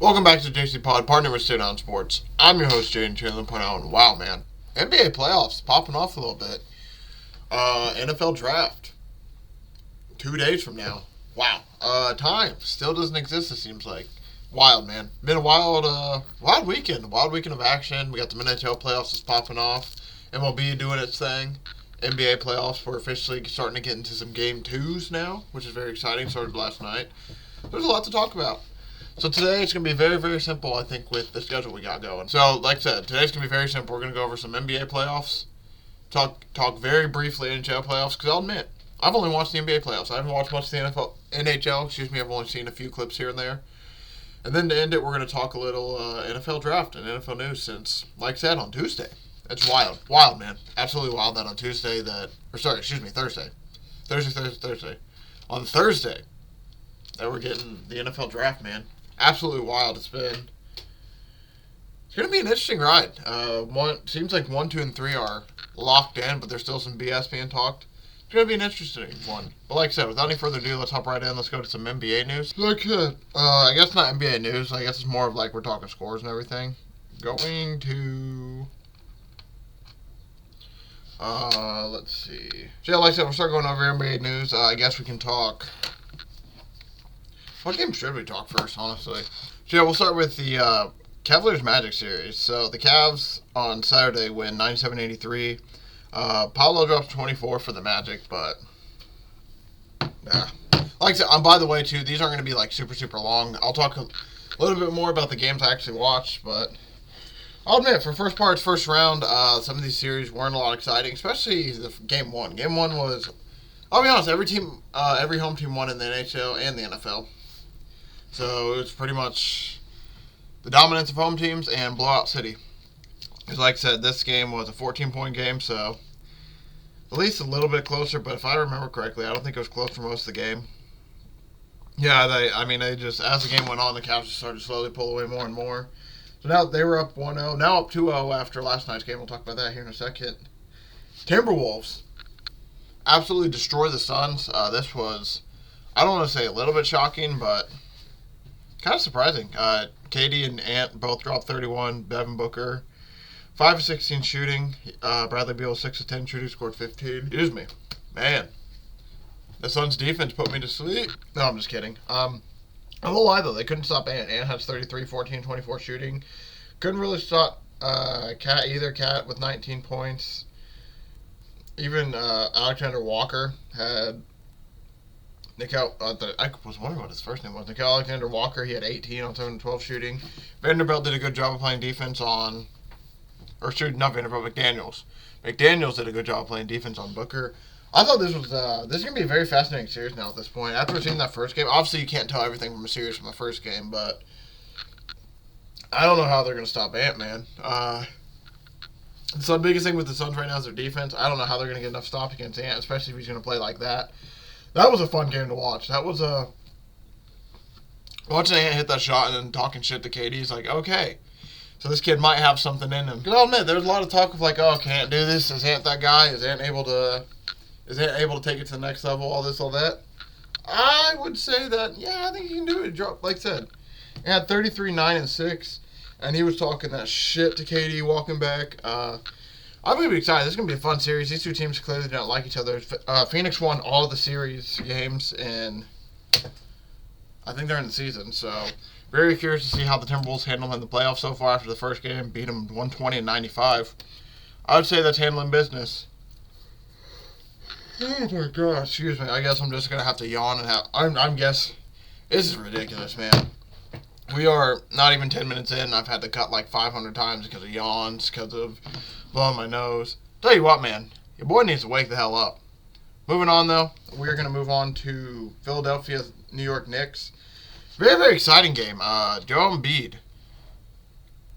Welcome back to JCPod, partner with Stay On Sports. I'm your host, Jaden Chandler. Wow, man. NBA playoffs popping off a little bit. NFL draft. 2 days from now. Wow. Time still doesn't exist, it seems like. Wild, man. Been a wild weekend. Wild weekend of action. We got the NHL playoffs that's popping off. MLB doing its thing. NBA playoffs, we're officially starting to get into some game twos now, which is very exciting. Started last night. There's a lot to talk about. So today it's going to be very, very simple, I think, with the schedule we got going. So, like I said, today's going to be very simple. We're going to go over some NBA playoffs, talk very briefly NHL playoffs, because I'll admit, I've only watched the NBA playoffs. I haven't watched much of the NHL. I've only seen a few clips here and there. And then to end it, we're going to talk a little NFL draft and NFL news since, like I said, on Tuesday. It's wild. Wild, man. Absolutely wild that on Thursday. Thursday. On Thursday, that we're getting the NFL draft, man. Absolutely wild. It's going to be an interesting ride. Seems like 1, 2, and 3 are locked in, but there's still some BS being talked. It's going to be an interesting one. But like I said, without any further ado, let's hop right in. Let's go to some NBA news. Okay. I guess not NBA news. I guess it's more of like we're talking scores and everything. Going to... let's see. So yeah, like I said, we'll start going over NBA news. I guess we can talk... What game should we talk first, honestly? So yeah, we'll start with the Cavaliers-Magic series. So the Cavs on Saturday win 97-83. Paolo drops 24 for the Magic, but... Like I said, by the way, too, these aren't going to be like super, super long. I'll talk a little bit more about the games I actually watched, but... I'll admit, for first round, some of these series weren't a lot exciting, especially the game one. Game one was... I'll be honest, every home team won in the NHL and the NFL. So it was pretty much the dominance of home teams and blowout city. Because like I said, this game was a 14-point game, so at least a little bit closer. But if I remember correctly, I don't think it was close for most of the game. Yeah, they just, as the game went on, the Cavs just started to slowly pull away more and more. So now they were up 1-0, now up 2-0 after last night's game. We'll talk about that here in a second. Timberwolves absolutely destroyed the Suns. This was, I don't want to say a little bit shocking, but kind of surprising. KD and Ant both dropped 31. Devin Booker, 5 of 16 shooting. Bradley Beal, 6 of 10 shooting, scored 15. Excuse me. Man, the Suns defense put me to sleep. No, I'm just kidding. I won't lie, though. They couldn't stop Ant. Ant has 33, 14, 24 shooting. Couldn't really stop Cat either. Cat with 19 points. Even Alexander Walker had... I was wondering what his first name was. Nickel Alexander Walker, he had 18 on 7 and 12 shooting. Vanderbilt did a good job of playing defense on... not Vanderbilt, McDaniels. McDaniels did a good job of playing defense on Booker. I thought this is going to be a very fascinating series now at this point. After seeing that first game, obviously you can't tell everything from a series from the first game, but I don't know how they're going to stop Ant-Man. So the biggest thing with the Suns right now is their defense. I don't know how they're going to get enough stops against Ant, especially if he's going to play like that. That was a fun game to watch. That was watching Ant hit that shot and then talking shit to KD. He's like, okay, so this kid might have something in him. Because I'll admit, there's a lot of talk of like, oh, can't do this. Is Ant that guy? Is Ant able to take it to the next level? All this, all that. I would say that, yeah, I think he can do it. Like I said, he had 33, 9, and 6, and he was talking that shit to KD walking back. I'm going to be excited. This is going to be a fun series. These two teams clearly don't like each other. Phoenix won all of the series games, and I think they're in the season. So, very curious to see how the Timberwolves handle them in the playoffs so far after the first game. Beat them 120-95. I would say that's handling business. Oh, my God. Excuse me. I guess I'm just going to have to yawn and have... I'm guess... This is ridiculous, man. We are not even 10 minutes in, and I've had to cut like 500 times because of yawns, because of... blowing my nose. Tell you what, man. Your boy needs to wake the hell up. Moving on, though. We're going to move on to Philadelphia's New York Knicks. Very, very exciting game. Joel Embiid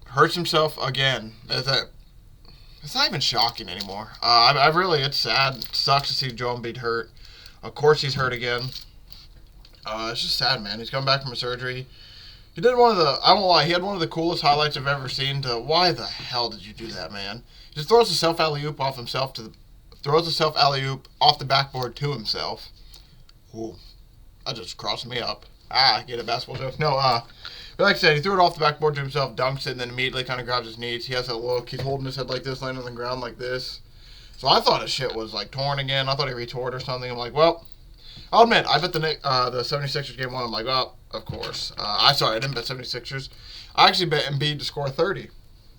hurts himself again. It's not even shocking anymore. It's sad. It sucks to see Joel Embiid hurt. Of course he's hurt again. It's just sad, man. He's coming back from a surgery. He did I won't lie, he had one of the coolest highlights I've ever seen why the hell did you do that, man? He just throws a self alley-oop off himself off the backboard to himself. Ooh, that just crossed me up. Get a basketball joke. No, But like I said, he threw it off the backboard to himself, dunks it, and then immediately kind of grabs his knees. He has that look. He's holding his head like this, laying on the ground like this. So I thought his shit was like torn again. I thought he retore it or something. I'm like, well, I'll admit, I bet the 76ers game one. I'm like, well, of course. I didn't bet 76ers. I actually bet Embiid to score 30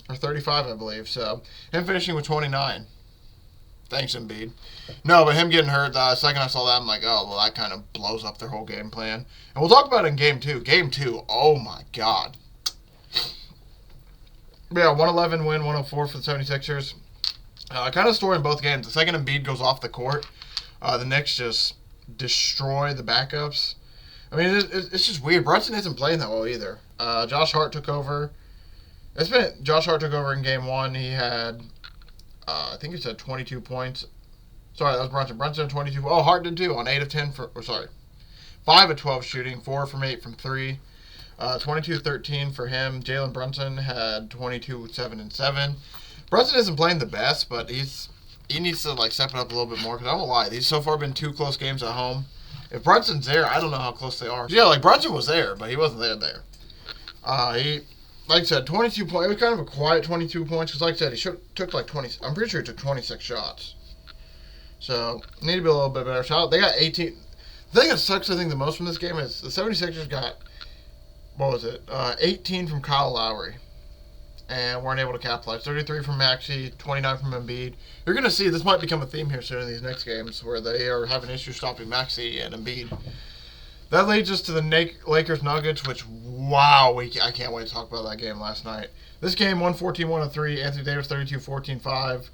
or 35, I believe. So him finishing with 29. Thanks, Embiid. No, but him getting hurt, the second I saw that, I'm like, oh, well, that kind of blows up their whole game plan. And we'll talk about it in Game 2. Game 2, oh, my God. Yeah, 111 win, 104 for the 76ers. Kind of story in both games. The second Embiid goes off the court, the Knicks just destroy the backups. I mean, it's just weird. Brunson isn't playing that well either. Josh Hart took over. Josh Hart took over in Game 1. He had... I think he said 22 points. Sorry, that was Brunson. Brunson had 22. Oh, Hart did too on 8 of 10 5 of 12 shooting, 4 from 8 from 3. 22-13 for him. Jalen Brunson had 22, 7 and 7. Brunson isn't playing the best, but he needs to like step it up a little bit more. Because I won't lie, these so far been 2 close games at home. If Brunson's there, I don't know how close they are. Yeah, like Brunson was there, but he wasn't there. Like I said, 22 points. It was kind of a quiet 22 points because, like I said, he took like 20. I'm pretty sure he took 26 shots. So, need to be a little bit better shot. They got 18. The thing that sucks, I think, the most from this game is the 76ers got, 18 from Kyle Lowry. And weren't able to capitalize. 33 from Maxey, 29 from Embiid. You're going to see this might become a theme here soon in these next games where they are having issues stopping Maxey and Embiid. That leads us to the Lakers Nuggets, which, wow, I can't wait to talk about that game last night. This game, 114-103, Anthony Davis 32-14-5,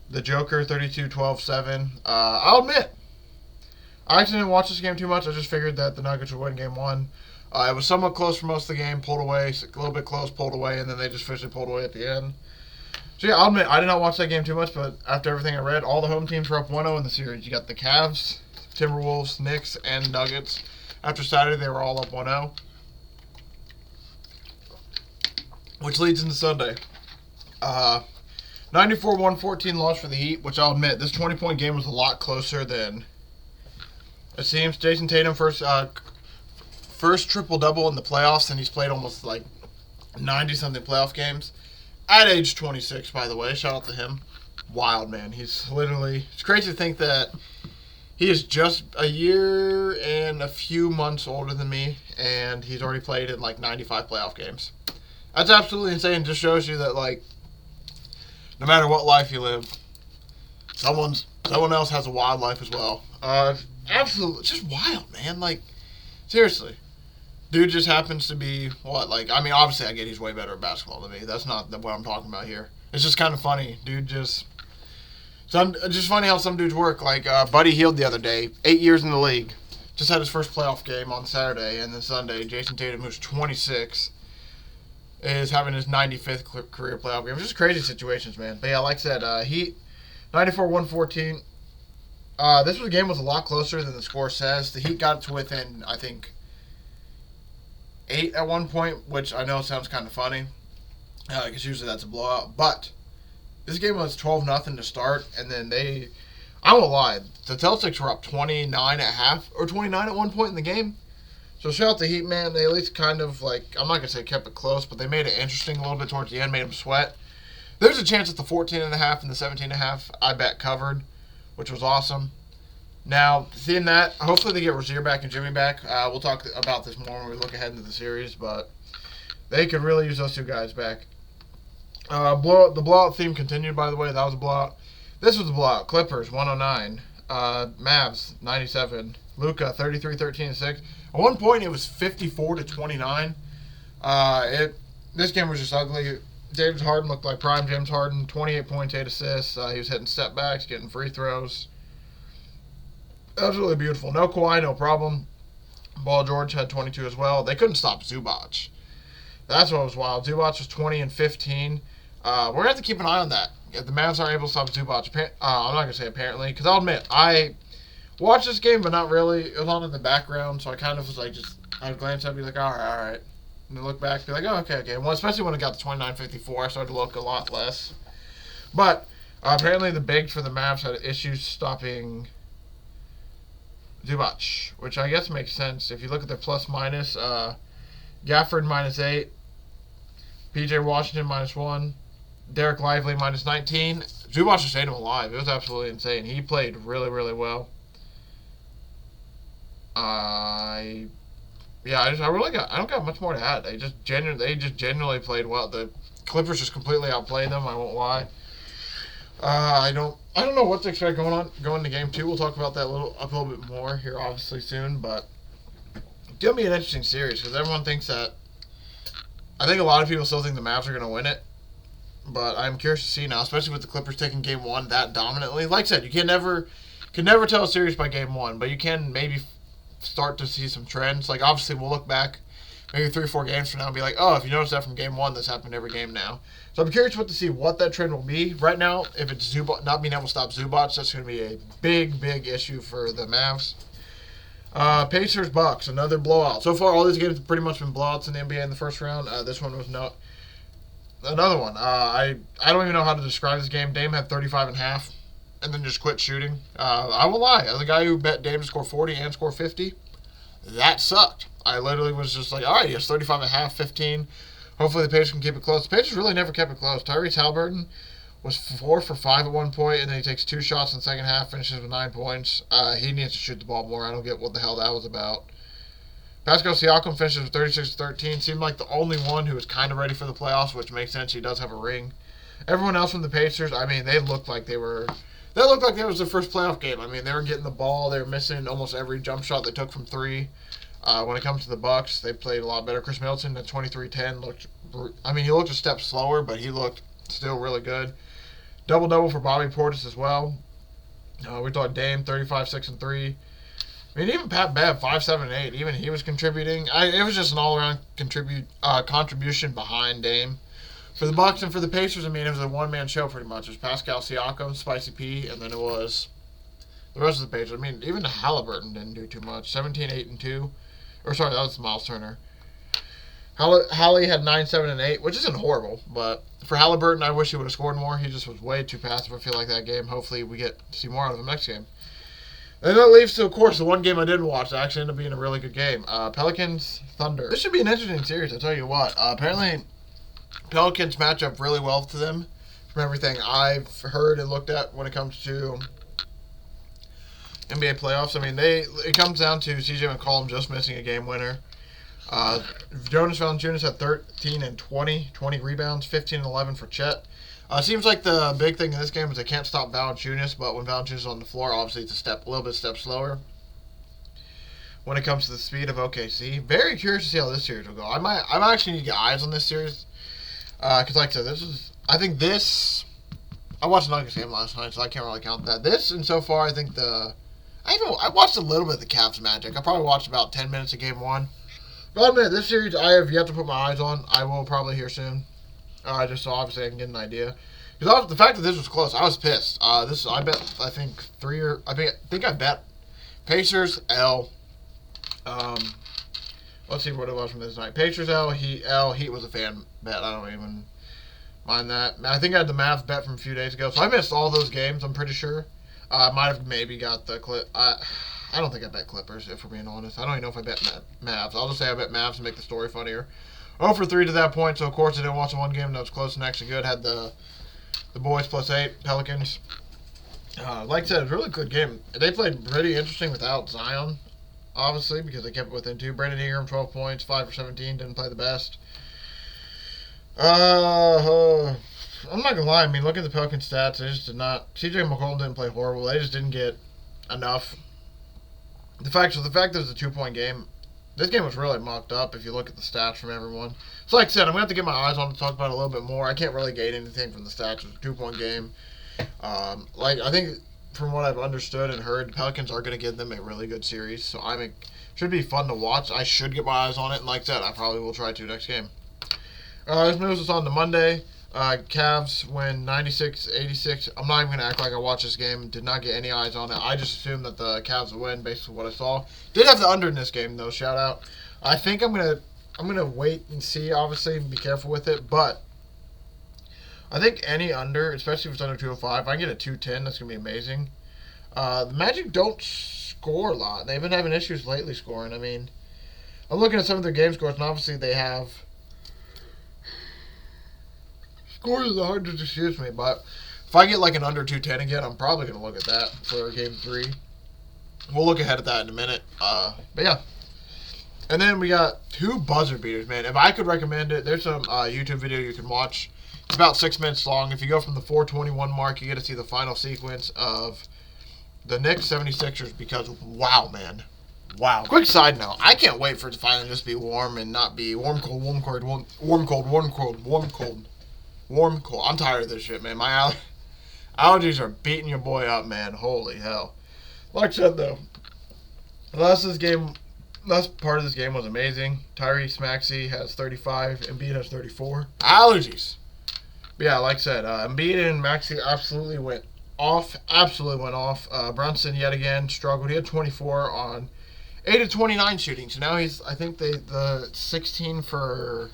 the Joker 32-12-7. I'll admit, I actually didn't watch this game too much. I just figured that the Nuggets would win Game 1. It was somewhat close for most of the game, pulled away, a little bit close, pulled away, and then they just officially pulled away at the end. So, yeah, I'll admit, I did not watch that game too much, but after everything I read, all the home teams were up 1-0 in the series. You got the Cavs, Timberwolves, Knicks, and Nuggets. After Saturday, they were all up 1-0. Which leads into Sunday. 94-114 loss for the Heat, which I'll admit, this 20-point game was a lot closer than it seems. Jason Tatum, first triple-double in the playoffs, and he's played almost like 90-something playoff games. At age 26, by the way. Shout out to him. Wild, man. It's crazy to think that he is just a year and a few months older than me, and he's already played in like 95 playoff games. That's absolutely insane. It just shows you that, like, no matter what life you live, someone else has a wild life as well. Absolutely, just wild, man. Like, seriously. Dude just happens to be, obviously I get he's way better at basketball than me. That's not what I'm talking about here. It's just kind of funny. Just funny how some dudes work. Like, Buddy Hield the other day, 8 years in the league, just had his first playoff game on Saturday, and then Sunday, Jason Tatum, who's 26, is having his 95th career playoff game. It's just crazy situations, man. But yeah, like I said, Heat, 94-114. This game was a lot closer than the score says. The Heat got to within, I think, 8 at one point, which I know sounds kind of funny, because usually that's a blowout. But this game was 12-0 to start, and then I won't lie, the Celtics were up 29 at half, or 29 at one point in the game. So shout out to Heat, man. They at least kind of, I'm not going to say kept it close, but they made it interesting a little bit towards the end, made them sweat. There's a chance that the 14.5 and the 17.5, I bet, covered, which was awesome. Now, seeing that, hopefully they get Rozier back and Jimmy back. We'll talk about this more when we look ahead into the series, but they could really use those two guys back. The blowout theme continued, by the way. That was a blowout. This was a blowout. Clippers, 109. Mavs, 97. Luka, 33-13-6. At one point, it was 54-29. This game was just ugly. James Harden looked like prime James Harden. 28 points, 8 assists. He was hitting step backs, getting free throws. Absolutely beautiful. No Kawhi, no problem. Paul George had 22 as well. They couldn't stop Zubac. That's what was wild. Zubac was 20 and 15. We're going to have to keep an eye on that. If the Mavs aren't able to stop Zubac, I'm not going to say apparently, because I'll admit, I watched this game, but not really. It was on in the background, so I kind of was like, I'd glance at it and be like, all right. And then look back and be like, oh, okay. Well, especially when it got to 29-54, I started to look a lot less. But apparently the bigs for the Mavs had issues stopping Zubac, which I guess makes sense. If you look at their plus-minus, Gafford -8. PJ Washington -1. Derek Lively -19. Zubac just ate him alive. It was absolutely insane. He played really, really well. I don't got much more to add. They just genuinely played well. The Clippers just completely outplayed them. I won't lie. I don't know what to expect going into game 2. We'll talk about that a little bit more here, obviously soon. But it's gonna be an interesting series because everyone thinks that. I think a lot of people still think the Mavs are gonna win it, but I'm curious to see now, especially with the Clippers taking game 1 that dominantly. Like I said, you can never tell a series by game 1, but you can maybe start to see some trends. Like, obviously, we'll look back maybe 3 or 4 games from now and be like, oh, if you notice that from game 1, this happened every game now. So I'm curious to see what that trend will be. Right now, if it's Zubac not being able to stop Zubac, that's going to be a big, big issue for the Mavs. Pacers Bucks, another blowout. So far, all these games have pretty much been blowouts in the NBA in the first round. This one was another one. I don't even know how to describe this game. Dame had 35.5. And then just quit shooting. I will lie. As a guy who bet Dame to score 40 and score 50, that sucked. I literally was just like, all right, he has 35.5, 15. Hopefully the Pacers can keep it close. The Pacers really never kept it close. Tyrese Halliburton was 4 for 5 at one point, and then he takes 2 shots in the second half, finishes with 9 points. He needs to shoot the ball more. I don't get what the hell that was about. Pascal Siakam finishes with 36-13. Seemed like the only one who was kind of ready for the playoffs, which makes sense. He does have a ring. Everyone else from the Pacers, I mean, they looked like they were... That looked like that was their first playoff game. I mean, they were getting the ball. They were missing almost every jump shot they took from 3. When it comes to the Bucks, they played a lot better. Chris Middleton at 23-10 looked... I mean, he looked a step slower, but he looked still really good. Double-double for Bobby Portis as well. We thought Dame, 35, 6, and 3. I mean, even Pat Bev, 5, 7, and 8. Even he was contributing. It was just an all-around contribution behind Dame. For the Bucks and for the Pacers, I mean, it was a one-man show pretty much. It was Pascal Siakam, Spicy P, and then it was the rest of the Pacers. I mean, even Halliburton didn't do too much. 17, 8, and 2. Or, sorry, that was Miles Turner. Hallie had 9, 7, and 8, which isn't horrible. But for Halliburton, I wish he would have scored more. He just was way too passive, I feel like, that game. Hopefully we get to see more out of him next game. And that leaves to, of course, the one game I didn't watch. That actually ended up being a really good game. Pelicans, Thunder. This should be an interesting series, I'll tell you what. Apparently... Pelicans match up really well to them from everything I've heard and looked at when it comes to NBA playoffs. I mean, it comes down to CJ McCollum just missing a game winner. Jonas Valanciunas had 13 and 20 rebounds, 15 and 11 for Chet. Seems like the big thing in this game is they can't stop Valanciunas, but when Valanciunas is on the floor, obviously it's a little bit slower. When it comes to the speed of OKC, very curious to see how this series will go. I actually need to get eyes on this series. Because, like I said, I watched the Nuggets game last night, so I can't really count that. This, and so far, I think I watched a little bit of the Cavs Magic. I probably watched about 10 minutes of game 1. But I'll admit, this series I have yet to put my eyes on. I will probably hear soon. Just so obviously I can get an idea. Because the fact that this was close, I was pissed. I bet Pacers, L. Let's see what it was from this night. Pacers L, Heat was a fan bet. I don't even mind that. I think I had the Mavs bet from a few days ago, so I missed all those games, I'm pretty sure. I might have maybe got the clip. I don't think I bet Clippers, if we're being honest. I don't even know if I bet Mavs. I'll just say I bet Mavs to make the story funnier. 0 for 3 to that point, so of course I didn't watch the one game that was close and actually good. Had the boys +8, Pelicans. Like I said, it was a really good game. They played pretty interesting without Zion. Obviously, because they kept it within 2. Brandon Ingram, 12 points, 5 for 17, didn't play the best. I'm not going to lie. I mean, look at the Pelicans stats. They just did not... CJ McCollum didn't play horrible. They just didn't get enough. The fact that it was a 2-point game, this game was really mocked up if you look at the stats from everyone. So like I said, I'm going to have to get my eyes on to talk about it a little bit more. I can't really gain anything from the stats. It was a 2-point game. I think... From what I've understood and heard, the Pelicans are going to give them a really good series, so should be fun to watch. I should get my eyes on it, and like I said, I probably will try to next game. This moves us on to Monday. Cavs win 96-86. I'm not even going to act like I watched this game. Did not get any eyes on it. I just assumed that the Cavs would win based on what I saw. Did have the under in this game, though. Shout out. I think I'm gonna wait and see, obviously, and be careful with it, but I think any under, especially if it's under 205, if I can get a 210, that's going to be amazing. The Magic don't score a lot. They've been having issues lately scoring. I mean, I'm looking at some of their game scores, and obviously they have scores in the hundreds, excuse me, but if I get like an under 210 again, I'm probably going to look at that for game 3. We'll look ahead at that in a minute. But yeah. And then we got 2 buzzer beaters, man. If I could recommend it, there's some YouTube video you can watch. It's about 6 minutes long. If you go from the 4:21 mark, you get to see the final sequence of the Knicks 76ers because, wow, man. Wow. Quick side note. I can't wait for it to finally just be warm and not be warm, cold, warm, cold, warm, cold, warm, cold, warm, cold, warm, cold. I'm tired of this shit, man. My allergies are beating your boy up, man. Holy hell. Like I said, though, last part of this game was amazing. Tyrese Maxey has 35. Embiid has 34. Allergies. But yeah, like I said, Embiid and Maxey absolutely went off. Brunson, yet again, struggled. He had 24 on 8 of 29 shooting. So now he's, I think, the 16 for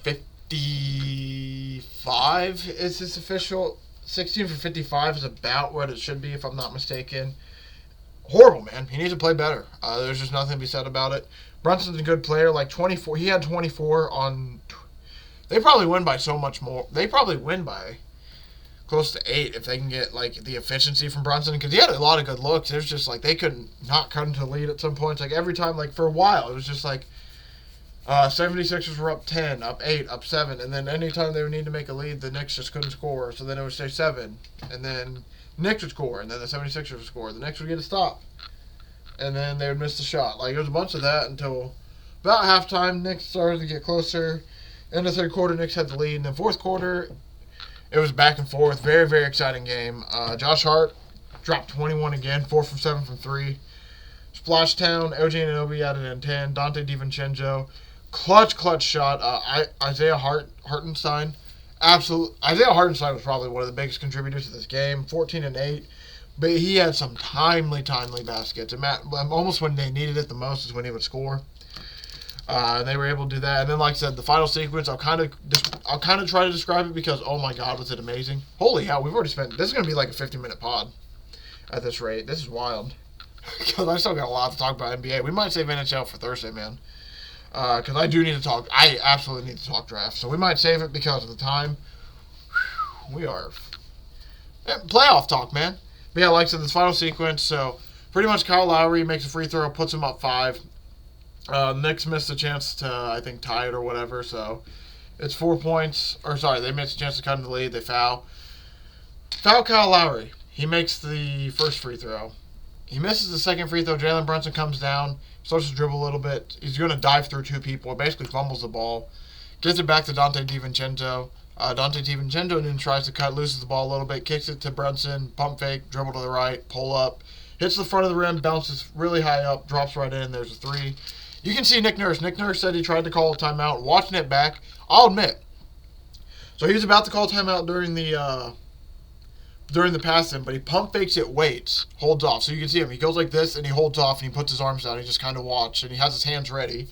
55 is his official. 16 for 55 is about what it should be, if I'm not mistaken. Horrible, man. He needs to play better. There's just nothing to be said about it. Brunson's a good player. Like 24, he had 24 on. They probably win by so much more. They probably win by close to 8 if they can get like the efficiency from Brunson, because he had a lot of good looks. It was just like they couldn't not cut into the lead at some points. Like every time, like for a while, it was just like 76ers were up 10, up 8, up 7, and then anytime they would need to make a lead, the Knicks just couldn't score. So then it would stay 7, and then Knicks would score, and then the 76ers would score. The Knicks would get a stop, and then they would miss the shot. Like, it was a bunch of that until about halftime. Knicks started to get closer. In the third quarter, Knicks had the lead. In the fourth quarter, it was back and forth. Very, very exciting game. Josh Hart dropped 21 again, 4 from 7 from 3. Splashtown, OG Anunoby added in 10. Dante DiVincenzo, clutch shot. Isaiah Hartenstein. Isaiah Hartenstein was probably one of the biggest contributors to this game. 14 and 8. But he had some timely baskets. And almost when they needed it the most is when he would score. And they were able to do that. And then, like I said, the final sequence, I'll kind of try to describe it because, oh my God, was it amazing. Holy hell, we've already spent, this is going to be like a 50-minute pod at this rate. This is wild. Because I still got a lot to talk about NBA. We might save NHL for Thursday, man. Because I do need to talk. I absolutely need to talk draft. So we might save it because of the time. We are playoff talk, man. But yeah, like I said, this final sequence. So pretty much Kyle Lowry makes a free throw, puts him up 5. Knicks missed a chance to, I think, tie it or whatever. So it's 4 points. Or sorry, they missed a chance to cut into the lead. They foul Kyle Lowry. He makes the first free throw. He misses the second free throw. Jalen Brunson comes down, starts to dribble a little bit. He's going to dive through 2 people. Basically fumbles the ball. Gets it back to Dante DiVincenzo. Dante DiVincenzo then tries to cut, loses the ball a little bit, kicks it to Brunson, pump fake, dribble to the right, pull up, hits the front of the rim, bounces really high up, drops right in. There's a 3. You can see Nick Nurse. Nick Nurse said he tried to call a timeout. Watching it back, I'll admit. So he was about to call a timeout during the pass-in, but he pump fakes it, waits, holds off. So you can see him. He goes like this, and he holds off, and he puts his arms out. He just kind of watches, and he has his hands ready.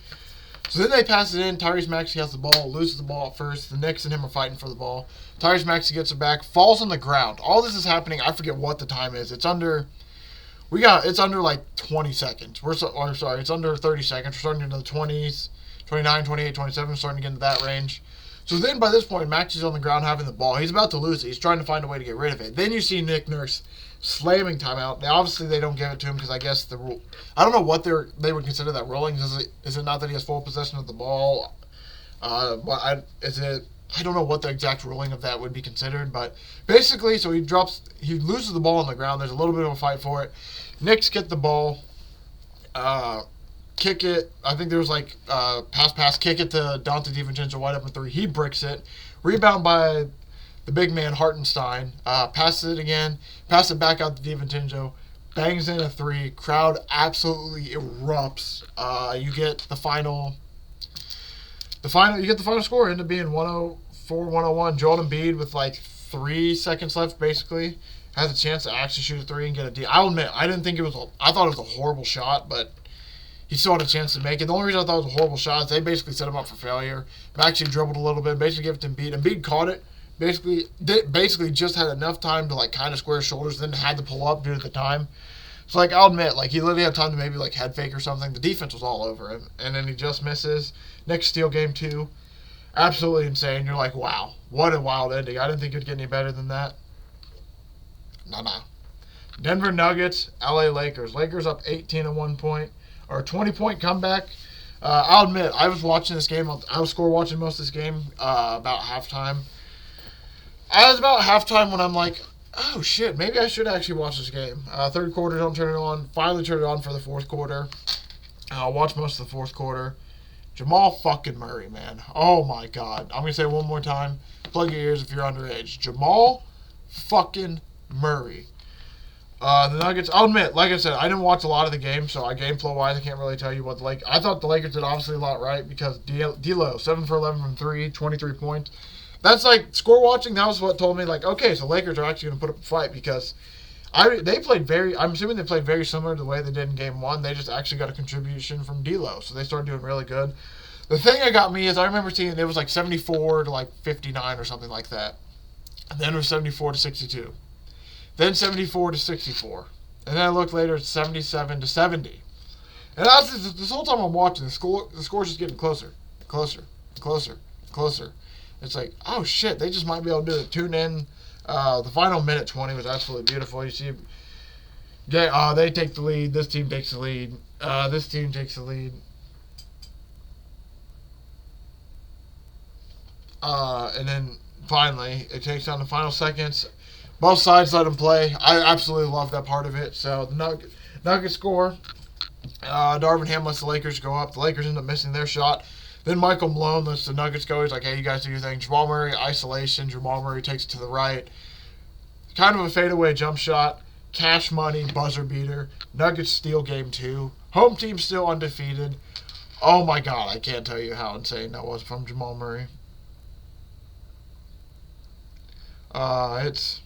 So then they pass it in. Tyrese Maxey has the ball, loses the ball at first. The Knicks and him are fighting for the ball. Tyrese Maxey gets it back, falls on the ground. All this is happening. I forget what the time is. It's under like 20 seconds. It's under 30 seconds. We're starting into the 20s, 29, 28, 27, starting to get into that range. So then by this point, Maxey's on the ground having the ball. He's about to lose it. He's trying to find a way to get rid of it. Then you see Nick Nurse slamming timeout. Now, obviously, they don't give it to him because I guess the rule. I don't know what they would consider that rolling. Is it not that he has full possession of the ball? I don't know what the exact ruling of that would be considered, but basically, so he loses the ball on the ground. There's a little bit of a fight for it. Knicks get the ball, kick it. I think there was like pass, kick it to Dante DiVincenzo wide open 3. He bricks it. Rebound by the big man Hartenstein. Passes it again. Pass it back out to DiVincenzo. Bangs in a 3. Crowd absolutely erupts. You get the final score. Ended up being 104-101. Joel Embiid with like 3 seconds left, basically, has a chance to actually shoot a 3 and get a D. I'll admit, I thought it was a horrible shot, but he still had a chance to make it. The only reason I thought it was a horrible shot is they basically set him up for failure. Maxey dribbled a little bit, basically gave it to Embiid. Embiid caught it. Basically just had enough time to like kind of square his shoulders, then had to pull up due to the time. So, like, I'll admit, like, he literally had time to maybe, like, head fake or something. The defense was all over him. And then he just misses. Next steal, game 2. Absolutely insane. You're like, wow, what a wild ending. I didn't think it would get any better than that. No. Denver Nuggets, LA Lakers. Lakers up 18 at 1 point. Or a 20-point comeback. I'll admit, I was watching this game. I was score watching most of this game about halftime. I was about halftime when I'm like, oh, shit, maybe I should actually watch this game. Third quarter, don't turn it on. Finally turn it on for the fourth quarter. I'll watch most of the fourth quarter. Jamal fucking Murray, man. Oh, my God. I'm going to say it one more time. Plug your ears if you're underage. Jamal fucking Murray. The Nuggets, I'll admit, like I said, I didn't watch a lot of the game, so game flow-wise, I can't really tell you what the Lakers... I thought the Lakers did obviously a lot right because D'Lo, 7 for 11 from 3, 23 points. That's like, score watching, that was what told me, like, okay, so Lakers are actually going to put up a fight because they played I'm assuming they played very similar to the way they did in Game 1. They just actually got a contribution from D'Lo, so they started doing really good. The thing that got me is I remember seeing it was like 74 to like 59 or something like that. And then it was 74 to 62. Then 74 to 64. And then I looked later, it's 77 to 70. And that's this whole time I'm watching, the score's just getting closer. It's like, oh shit, they just might be able to do it. Tune in. The final minute 20 was absolutely beautiful. You see, they take the lead. This team takes the lead. This team takes the lead. And then finally, it takes down the final seconds. Both sides let them play. I absolutely love that part of it. So the Nuggets score. Darvin Ham lets the Lakers go up. The Lakers end up missing their shot. Then Michael Malone lets the Nuggets go. He's like, hey, you guys do your thing. Jamal Murray, isolation. Jamal Murray takes it to the right. Kind of a fadeaway jump shot. Cash money, buzzer beater. Nuggets steal game 2. Home team still undefeated. Oh my God, I can't tell you how insane that was from Jamal Murray. It's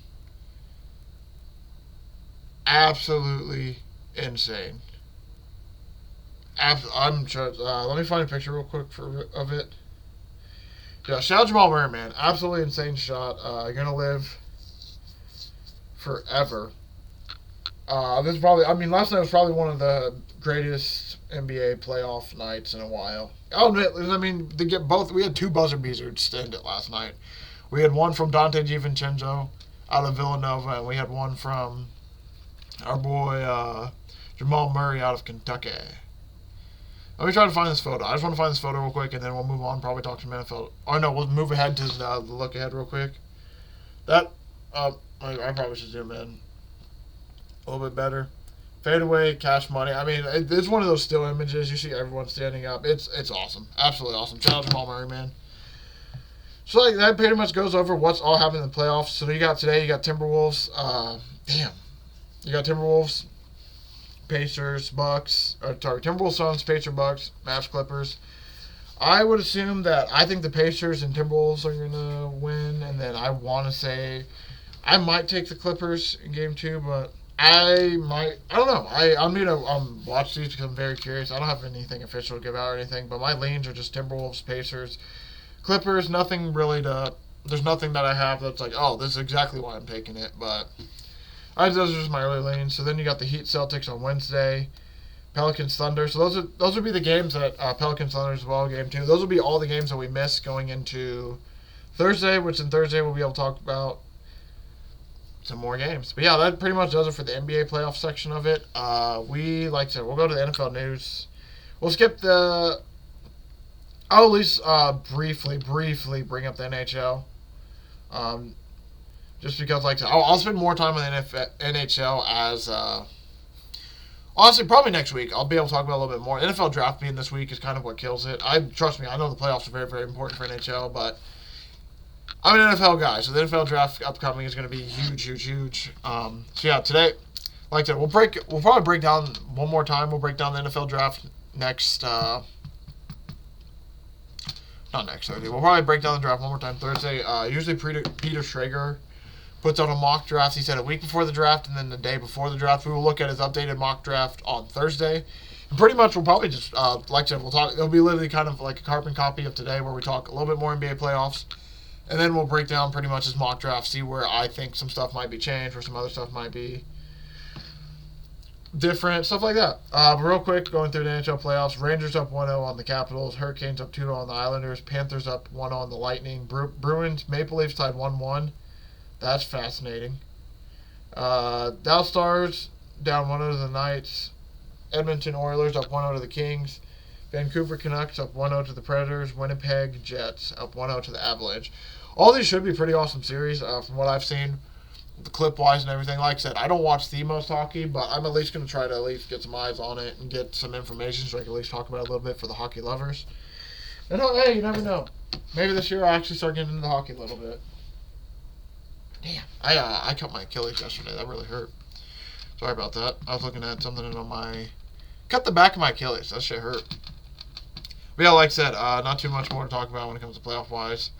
absolutely insane. I'm sure. Let me find a picture real quick of it. Yeah, shout out Jamal Murray, man. Absolutely insane shot. You're gonna live forever. This is probably. I mean, last night was probably one of the greatest NBA playoff nights in a while. I'll admit. I mean, they get both. We had 2 buzzer beaters to end it last night. We had one from Dante DiVincenzo out of Villanova, and we had one from our boy Jamal Murray out of Kentucky. Let me try to find this photo. I just want to find this photo real quick, and then we'll move on. Probably talk some NFL. Oh, no, we'll move ahead to the look ahead real quick. That, I probably should zoom in a little bit better. Fadeaway, cash money. I mean, it's one of those still images. You see everyone standing up. It's awesome. Absolutely awesome. Shout out to Jamal Murray, man. So, like, that pretty much goes over what's all happening in the playoffs. So, you got today, you got Timberwolves. You got Timberwolves. Pacers, Bucks, Timberwolves, Suns, Pacers, Bucks, Mavs, Clippers. I would assume that I think the Pacers and Timberwolves are going to win, and then I want to say I might take the Clippers in game 2, but I don't know. I'm going to watch these because I'm very curious. I don't have anything official to give out or anything, but my leans are just Timberwolves, Pacers, Clippers. Nothing really there's nothing that I have that's like, oh, this is exactly why I'm taking it, but those are just my early lanes. So then you got the Heat Celtics on Wednesday, Pelicans Thunder. So those would be the games that Pelicans Thunder as well, game 2. Those will be all the games that we missed going into Thursday, which in Thursday we'll be able to talk about some more games. But yeah, that pretty much does it for the NBA playoff section of it. We'll go to the NFL news. We'll skip I'll at least briefly bring up the NHL. Just because, I'll spend more time on the NHL as, honestly, probably next week. I'll be able to talk about a little bit more. NFL draft being this week is kind of what kills it. Trust me, I know the playoffs are very, very important for NHL, but I'm an NFL guy, so the NFL draft upcoming is going to be huge. So yeah, today, like I said, we'll probably break down one more time. We'll break down the NFL draft next, not next Thursday. We'll probably break down the draft one more time Thursday. Usually Peter Schrager puts out a mock draft. He said a week before the draft and then the day before the draft. We will look at his updated mock draft on Thursday. And pretty much we'll probably just, like I said, we'll talk. It'll be literally kind of like a carbon copy of today where we talk a little bit more NBA playoffs. And then we'll break down pretty much his mock draft, see where I think some stuff might be changed, where some other stuff might be different, stuff like that. But real quick, going through the NHL playoffs, Rangers up 1-0 on the Capitals, Hurricanes up 2-0 on the Islanders, Panthers up 1-0 on the Lightning, Bruins, Maple Leafs tied 1-1. That's fascinating. Dallas Stars down 1-0 to the Knights, Edmonton Oilers up 1-0 to the Kings, Vancouver Canucks up 1-0 to the Predators, Winnipeg Jets up 1-0 to the Avalanche. All these should be pretty awesome series from what I've seen, the clip-wise and everything. Like I said, I don't watch the most hockey, but I'm at least going to try to at least get some eyes on it and get some information so I can at least talk about it a little bit for the hockey lovers. And hey, you never know. Maybe this year I'll actually start getting into hockey a little bit. Damn, I cut my Achilles yesterday. That really hurt. Sorry about that. I was looking at something on my... Cut the back of my Achilles. That shit hurt. But yeah, like I said, not too much more to talk about when it comes to playoff-wise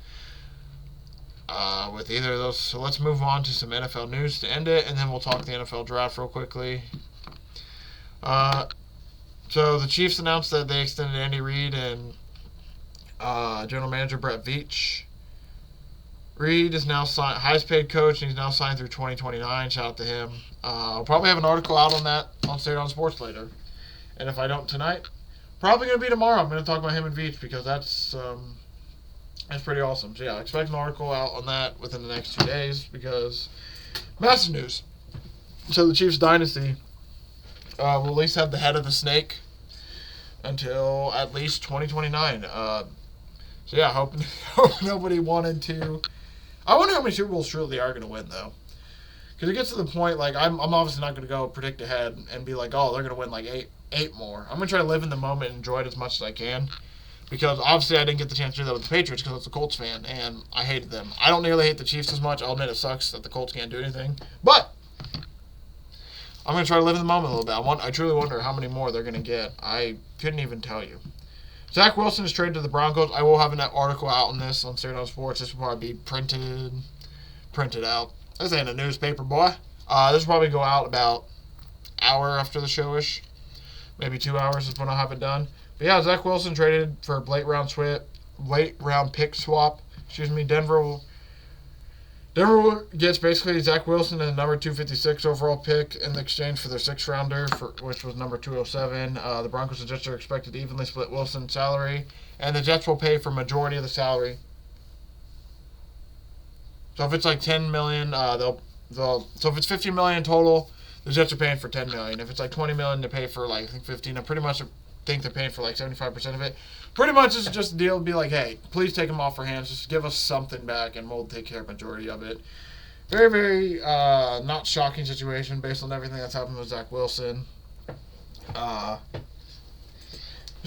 with either of those. So let's move on to some NFL news to end it, and then we'll talk the NFL draft real quickly. So the Chiefs announced that they extended Andy Reid and General Manager Brett Veach. Reid is now highest paid coach, and he's now signed through 2029. Shout out to him. I'll probably have an article out on that on State on Sports later. And if I don't tonight, probably going to be tomorrow. I'm going to talk about him and Veach because that's pretty awesome. So yeah, expect an article out on that within the next 2 days because massive news. So the Chiefs dynasty will at least have the head of the snake until at least 2029. So yeah, hope nobody wanted to. I wonder how many Super Bowls truly they are going to win though. Because it gets to the point, like, I'm obviously not going to go predict ahead and be like, oh, they're going to win like eight more. I'm going to try to live in the moment and enjoy it as much as I can. Because obviously I didn't get the chance to do that with the Patriots because I was a Colts fan and I hated them. I don't nearly hate the Chiefs as much. I'll admit it sucks that the Colts can't do anything. But I'm going to try to live in the moment a little bit. I truly wonder how many more they're going to get. I couldn't even tell you. Zach Wilson is traded to the Broncos. I will have an article out on this on State on Sports. This will probably be printed out. This ain't a newspaper, boy. This will probably go out about an hour after the show-ish. Maybe 2 hours is when I'll have it done. But yeah, Zach Wilson traded for a late round pick swap. Denver gets basically Zach Wilson and the number 256 overall pick in exchange for their 6th rounder, which was number 207. The Broncos and Jets are expected to evenly split Wilson's salary, and the Jets will pay for majority of the salary. So if it's like $10 million, so if it's $50 million total, the Jets are paying for $10 million. If it's like $20 million, they pay for like I think 15. I pretty much think they're paying for like 75% of it. Pretty much it's just a deal to be like, hey, please take them off our hands. Just give us something back, and we'll take care of the majority of it. Very, very not shocking situation based on everything that's happened with Zach Wilson. It's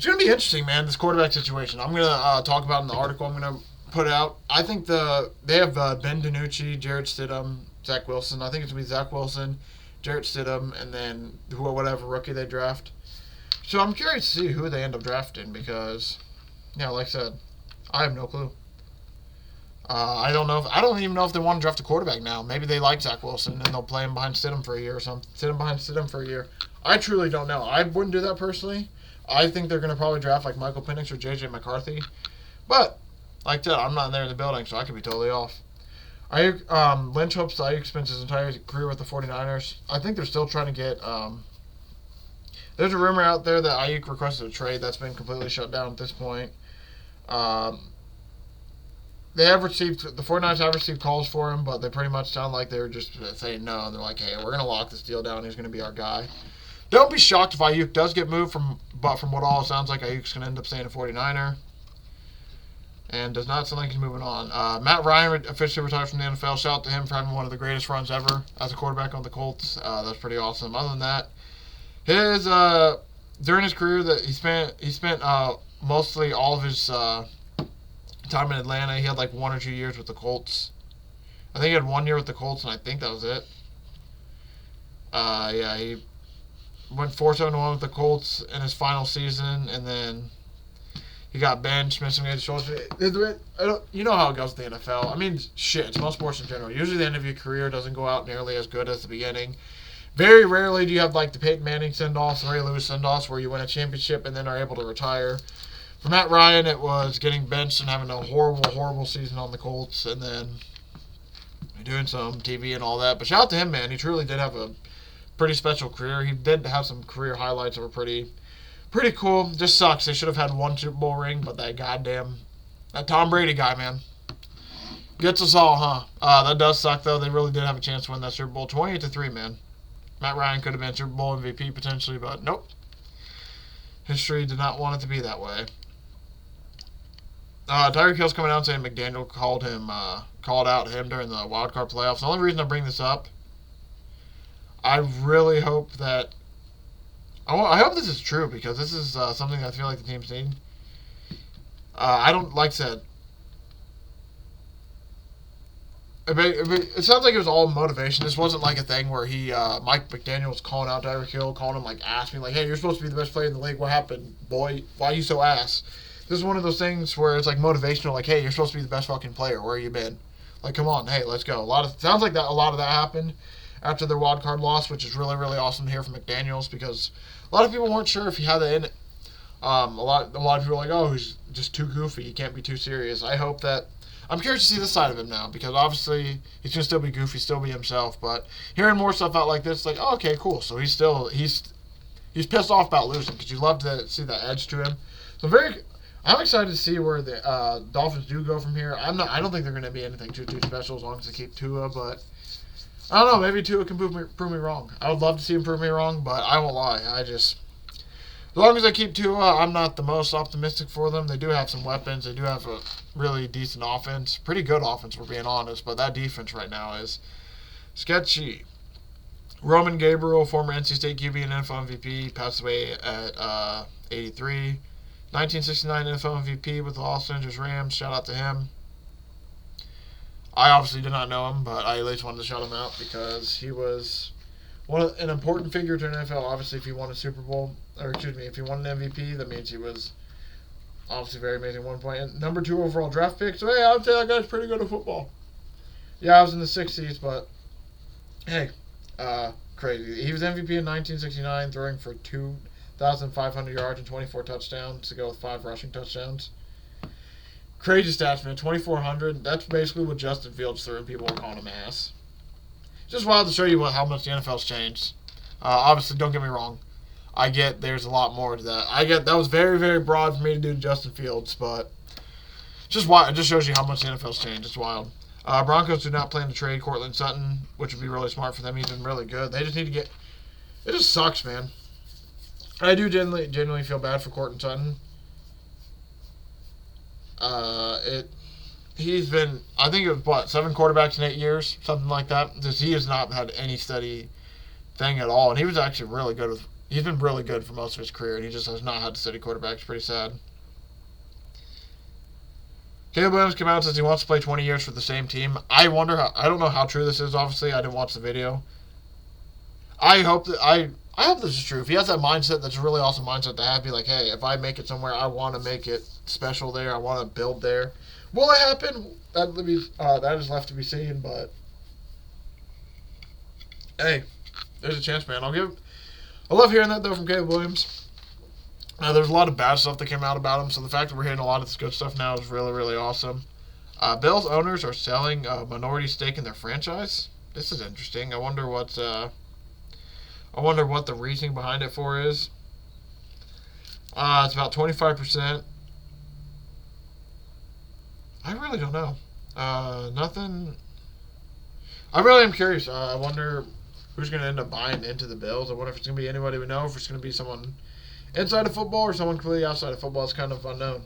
going to be interesting, man, this quarterback situation. I'm going to talk about in the article I'm going to put out. I think they have Ben DiNucci, Jarrett Stidham, Zach Wilson. I think it's going to be Zach Wilson, Jarrett Stidham, and then whatever rookie they draft. So I'm curious to see who they end up drafting because, yeah, like I said, I have no clue. I don't even know if they want to draft a quarterback now. Maybe they like Zach Wilson and they'll play him behind Stidham for a year or something. Sit him behind Stidham for a year. I truly don't know. I wouldn't do that personally. I think they're going to probably draft like Michael Penix or J.J. McCarthy. But, like I said, I'm not there in the building, so I could be totally off. Lynch hopes that Ayuk spends his entire career with the 49ers. I think they're still trying to get... there's a rumor out there that Ayuk requested a trade. That's been completely shut down at this point. The 49ers have received calls for him, but they pretty much sound like they're just saying no. They're like, hey, we're going to lock this deal down. He's going to be our guy. Don't be shocked if Ayuk does get moved, but from what all sounds like, Ayuk's going to end up staying a 49er. And does not sound like he's moving on. Matt Ryan officially retired from the NFL. Shout out to him for having one of the greatest runs ever as a quarterback on the Colts. That's pretty awesome. Other than that, during his career that he spent mostly all of his time in Atlanta. He had like 1 or 2 years with the Colts. I think he had 1 year with the Colts, and I think that was it. He went 4-7-1 with the Colts in his final season, and then he got benched, missed some games. You know how it goes with the NFL. I mean, shit, it's most sports in general. Usually the end of your career doesn't go out nearly as good as the beginning. Very rarely do you have like the Peyton Manning send-offs, Ray Lewis send-offs, where you win a championship and then are able to retire. For Matt Ryan, it was getting benched and having a horrible, horrible season on the Colts, and then doing some TV and all that. But shout out to him, man. He truly did have a pretty special career. He did have some career highlights that were pretty cool. Just sucks. They should have had one Super Bowl ring, but that Tom Brady guy, man, gets us all, huh? That does suck, though. They really did have a chance to win that Super Bowl. 28-3, man. Matt Ryan could have been Super Bowl MVP potentially, but nope. History did not want it to be that way. Tyreek Hill's coming out saying McDaniel called out him during the wild card playoffs. The only reason I bring this up, I really hope that I hope this is true, because this is something that I feel like the team's need. I don't like said. It sounds like it was all motivation. This wasn't like a thing where Mike McDaniel was calling out Tyreek Hill, calling him, like, ass me, like, hey, you're supposed to be the best player in the league. What happened, boy? Why are you so ass? This is one of those things where it's like motivational, like, hey, you're supposed to be the best fucking player. Where you been? Like, come on, hey, let's go. Sounds like a lot of that happened after their wild card loss, which is really, really awesome to hear from McDaniels, because a lot of people weren't sure if he had that in it. A lot of people are like, oh, he's just too goofy. He can't be too serious. I'm curious to see this side of him now, because obviously he's gonna still be goofy, still be himself. But hearing more stuff out like this, like, oh, okay, cool. So he's pissed off about losing, because you love to see that edge to him. So I'm excited to see where the Dolphins do go from here. I don't think they're gonna be anything too special as long as they keep Tua, but I don't know. Maybe Tua can prove me wrong. I would love to see him prove me wrong, but I won't lie. As long as they keep Tua, I'm not the most optimistic for them. They do have some weapons. They do have a really decent offense. Pretty good offense, we're being honest. But that defense right now is sketchy. Roman Gabriel, former NC State QB and NFL MVP, passed away at 83. 1969 NFL MVP with the Los Angeles Rams. Shout out to him. I obviously did not know him, but I at least wanted to shout him out because he was an important figure to the NFL. Obviously, if he won a Super Bowl, if he won an MVP, that means he was obviously very amazing at one point. And number 2 overall draft pick. So, hey, I would say that guy's pretty good at football. Yeah, I was in the 60s, but hey, crazy. He was MVP in 1969, throwing for 2,500 yards and 24 touchdowns to go with 5 rushing touchdowns. Crazy stats, man. 2,400. That's basically what Justin Fields threw, and people were calling him ass. Just wild to show you how much the NFL's changed. Obviously, don't get me wrong. I get there's a lot more to that. I get that was very, very broad for me to do to Justin Fields, but just wild. It just shows you how much the NFL's changed. It's wild. Broncos do not plan to trade Courtland Sutton, which would be really smart for them. He's been really good. They just need to get. It just sucks, man. I do genuinely feel bad for Courtland Sutton. He's been, I think it was 7 quarterbacks in 8 years, something like that. He has not had any steady thing at all, and he was actually really good he's been really good for most of his career, and he just has not had steady quarterbacks. Pretty sad. Caleb Williams came out and says he wants to play 20 years for the same team. I don't know how true this is, obviously. I didn't watch the video. I hope this is true. If he has that mindset, that's a really awesome mindset to have. Be like, hey, if I make it somewhere, I want to make it special there. I want to build there. Will it happen? That is left to be seen, but hey, there's a chance, man. I love hearing that, though, from Caleb Williams. There's a lot of bad stuff that came out about him, so the fact that we're hearing a lot of this good stuff now is really, really awesome. Bills owners are selling a minority stake in their franchise. This is interesting. I wonder what the reasoning behind it for is. It's about 25%. I really don't know. Nothing. I really am curious. I wonder who's going to end up buying into the Bills. I wonder if it's going to be anybody we know, if it's going to be someone inside of football or someone completely outside of football. It's kind of unknown.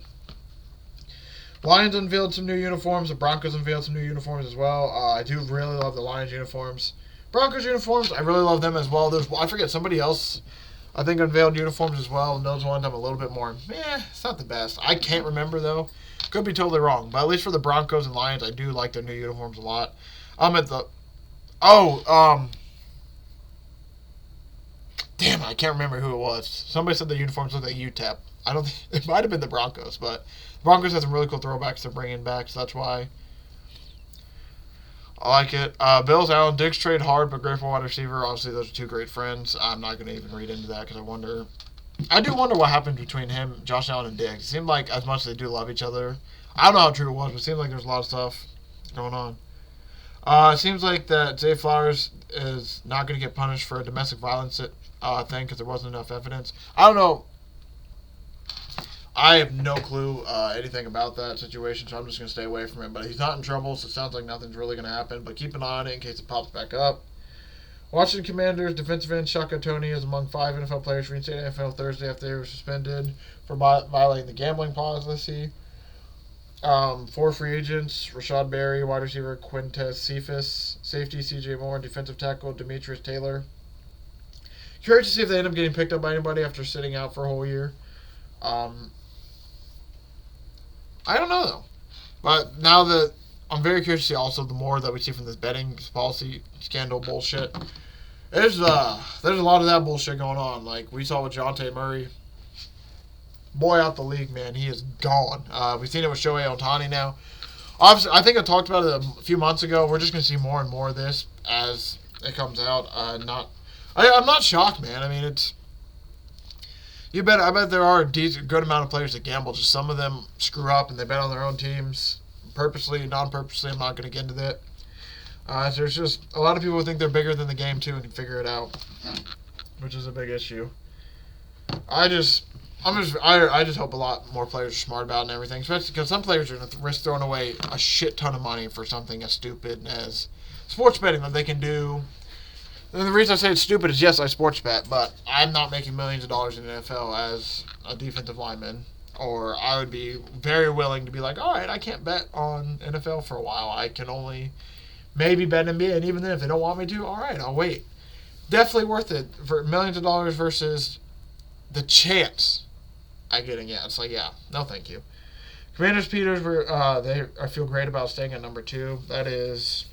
Lions unveiled some new uniforms. The Broncos unveiled some new uniforms as well. I do really love the Lions uniforms. Broncos uniforms, I really love them as well. I forget, somebody else, I think, unveiled uniforms as well. And those ones I'm a little bit more, it's not the best. I can't remember, though. Could be totally wrong. But at least for the Broncos and Lions, I do like their new uniforms a lot. Damn, I can't remember who it was. Somebody said the uniforms look like UTEP. I don't think, it might have been the Broncos, but the Broncos have some really cool throwbacks they're bringing back, so that's why I like it. Bills, Allen, Diggs trade hard, but grateful wide receiver. Obviously, those are 2 great friends. I'm not going to even read into that because I do wonder what happened between him, Josh Allen, and Diggs. It seemed like as much as they do love each other, I don't know how true it was, but it seemed like there's a lot of stuff going on. It seems like that Zay Flowers is not going to get punished for a domestic violence thing because there wasn't enough evidence. I don't know. I have no clue anything about that situation, so I'm just going to stay away from it. But he's not in trouble, so it sounds like nothing's really going to happen. But keep an eye on it in case it pops back up. Washington Commanders defensive end Shaka Toney is among 5 NFL players reinstated NFL Thursday after they were suspended for violating the gambling policy. 4 free agents: Rashad Berry, wide receiver Quintez Cephas, safety C.J. Moore, defensive tackle Demetrius Taylor. Curious to see if they end up getting picked up by anybody after sitting out for a whole year. I don't know, though. But now that I'm very curious to see also the more that we see from this betting policy scandal bullshit. There's a lot of that bullshit going on. Like we saw with Jonte Murray. Boy out the league, man. He is gone. We've seen it with Shohei Ohtani now. Obviously, I think I talked about it a few months ago. We're just going to see more and more of this as it comes out. I'm not shocked, man. I mean, I bet there are a good amount of players that gamble. Just some of them screw up and they bet on their own teams, purposely, non-purposely. I'm not going to get into that. There's just a lot of people who think they're bigger than the game too and can figure it out, which is a big issue. I just hope a lot more players are smart about it and everything, especially because some players are going to risk throwing away a shit ton of money for something as stupid as sports betting that they can do. And the reason I say it's stupid is, yes, I sports bet, but I'm not making millions of dollars in the NFL as a defensive lineman. Or I would be very willing to be like, all right, I can't bet on NFL for a while. I can only maybe bet NBA, and even then, if they don't want me to, all right, I'll wait. Definitely worth it for millions of dollars versus the chance I getting. Yeah, it's like, yeah, no thank you. Commanders Peters I feel great about staying at number 2. That is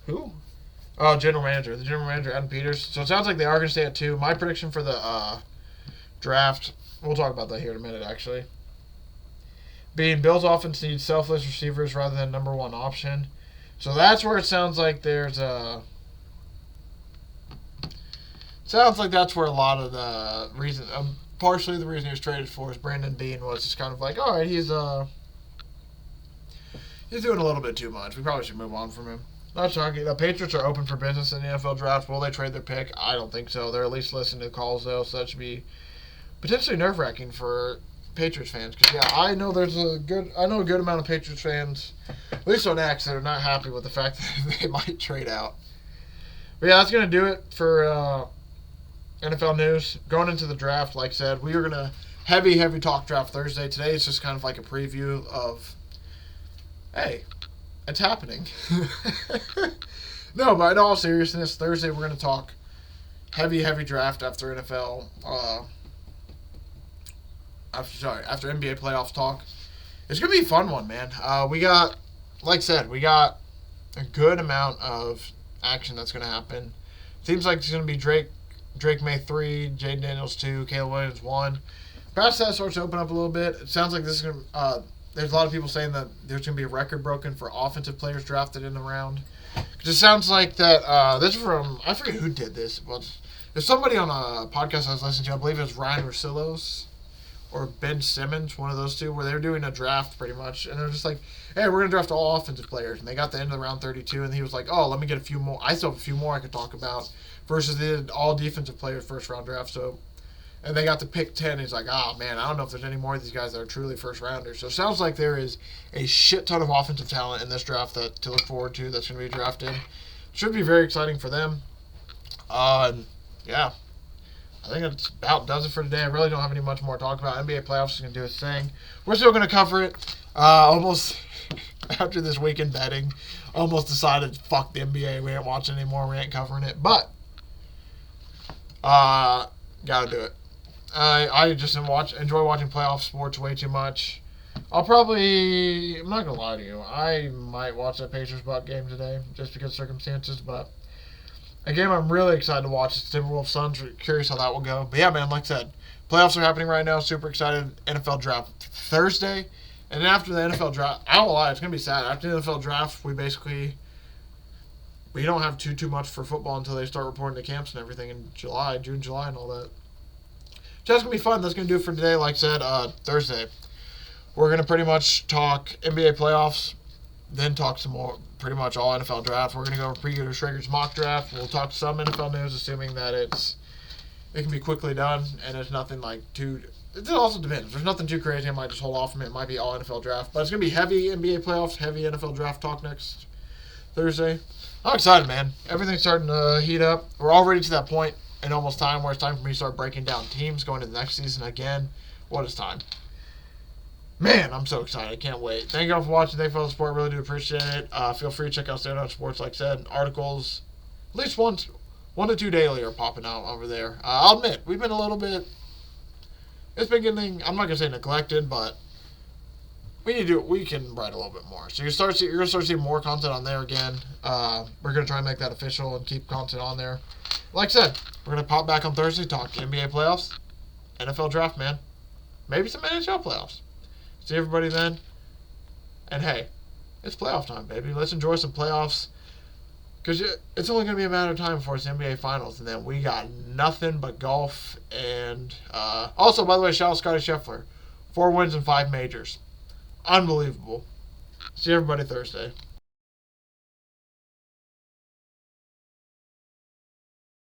who? Oh, general manager. The general manager, Adam Peters. So it sounds like they are going to stay at 2. My prediction for the draft, we'll talk about that here in a minute, actually. Being Bills' offense needs selfless receivers rather than number 1 option. So that's where it sounds like there's a... Sounds like that's where a lot of the reason... partially the reason he was traded for is Brandon Beane was just kind of like, all right, he's doing a little bit too much. We probably should move on from him. Not shocking. The Patriots are open for business in the NFL draft. Will they trade their pick? I don't think so. They're at least listening to calls, though, so that should be potentially nerve-wracking for Patriots fans. Because, yeah, I know a good amount of Patriots fans, at least on X, that are not happy with the fact that they might trade out. But, yeah, that's going to do it for NFL news. Going into the draft, like I said, we are going to heavy talk draft Thursday. Today is just kind of like a preview of, hey, it's happening. No, but in all seriousness, Thursday we're going to talk heavy draft after NFL. After NBA playoffs talk. It's going to be a fun one, man. We got a good amount of action that's going to happen. Seems like it's going to be Drake May 3, Jaden Daniels 2, Caleb Williams 1. Perhaps that starts to open up a little bit. It sounds like this is going to... there's a lot of people saying that there's going to be a record broken for offensive players drafted in the round. Because it sounds like that... this is from... I forget who did this. But there's somebody on a podcast I was listening to. I believe it was Ryan Russillos or Ben Simmons, one of those two, where they were doing a draft pretty much. And they're just like, hey, we're going to draft all offensive players. And they got the end of the round 32. And he was like, oh, let me get a few more. I still have a few more I could talk about. Versus they did all defensive players first round draft. So... And they got to pick 10. He's like, oh, man, I don't know if there's any more of these guys that are truly first-rounders. So it sounds like there is a shit ton of offensive talent in this draft to look forward to that's going to be drafted. Should be very exciting for them. Yeah. I think that about does it for today. I really don't have any much more to talk about. NBA playoffs is going to do its thing. We're still going to cover it. Almost after this weekend betting, almost decided, fuck the NBA. We ain't watching anymore. We ain't covering it. But, got to do it. I just enjoy watching playoff sports way too much. I'm not going to lie to you, I might watch that Pacers-Bucks game today, just because of circumstances, but a game I'm really excited to watch is Timberwolves Suns. Curious how that will go. But yeah, man, like I said, playoffs are happening right now. Super excited. NFL draft Thursday. And then after the NFL draft, I don't lie, it's going to be sad. After the NFL draft, we don't have too much for football until they start reporting to camps and everything in June, July, and all that. So that's going to be fun. That's going to do it for today. Like I said, Thursday, we're going to pretty much talk NBA playoffs, then talk some more, pretty much all NFL draft. We're going to go over preview to Schrager's mock draft. We'll talk some NFL news, assuming that it can be quickly done, and it's nothing like too. It also depends. There's nothing too crazy. I might just hold off from it. It might be all NFL draft, but it's going to be heavy NBA playoffs, heavy NFL draft talk next Thursday. I'm excited, man. Everything's starting to heat up. We're already to that point in almost time where it's time for me to start breaking down teams going to the next season again. What is time? Man, I'm so excited. I can't wait. Thank you all for watching. Thank you for all the support. Really do appreciate it. Feel free to check out Stand Up Sports, like I said. Articles, at least one to two daily are popping out over there. I'll admit, we've been a little bit, it's been getting, I'm not going to say neglected, but we can write a little bit more. So you're going to start seeing more content on there again. We're going to try and make that official and keep content on there. Like I said, we're going to pop back on Thursday, talk NBA playoffs, NFL draft, man. Maybe some NHL playoffs. See everybody then. And hey, it's playoff time, baby. Let's enjoy some playoffs. Because it's only going to be a matter of time before it's NBA Finals. And then we got nothing but golf. And also, by the way, shout out Scotty Scheffler. 4 wins and 5 majors. Unbelievable. See everybody Thursday.